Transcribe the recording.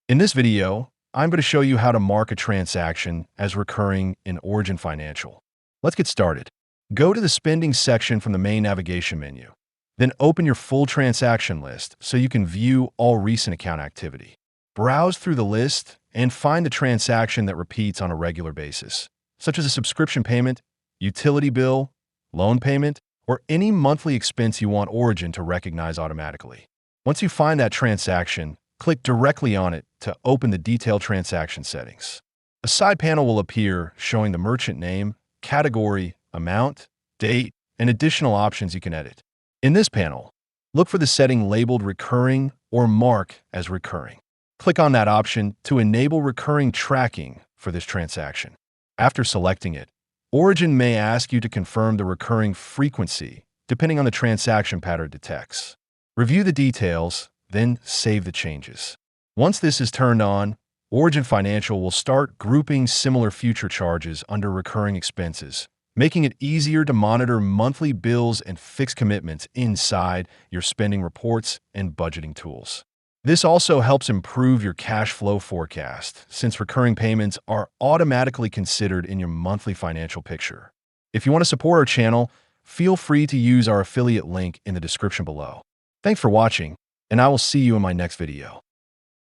In this video, I'm going to show you how to mark a transaction as recurring in Origin Financial. Let's get started. Go to the spending section from the main navigation menu. Then open your full transaction list so you can view all recent account activity. Browse through the list and find the transaction that repeats on a regular basis, such as a subscription payment, utility bill, loan payment, or any monthly expense you want Origin to recognize automatically. Once you find that transaction, click directly on it to open the detailed transaction settings. A side panel will appear showing the merchant name, category, amount, date, and additional options you can edit. In this panel, look for the setting labeled Recurring or Mark as Recurring. Click on that option to enable recurring tracking for this transaction. After selecting it, Origin may ask you to confirm the recurring frequency depending on the transaction pattern it detects. Review the details, then save the changes. Once this is turned on, Origin Financial will start grouping similar future charges under recurring expenses, making it easier to monitor monthly bills and fixed commitments inside your spending reports and budgeting tools. This also helps improve your cash flow forecast, since recurring payments are automatically considered in your monthly financial picture. If you want to support our channel, feel free to use our affiliate link in the description below. Thanks for watching, and I will see you in my next video.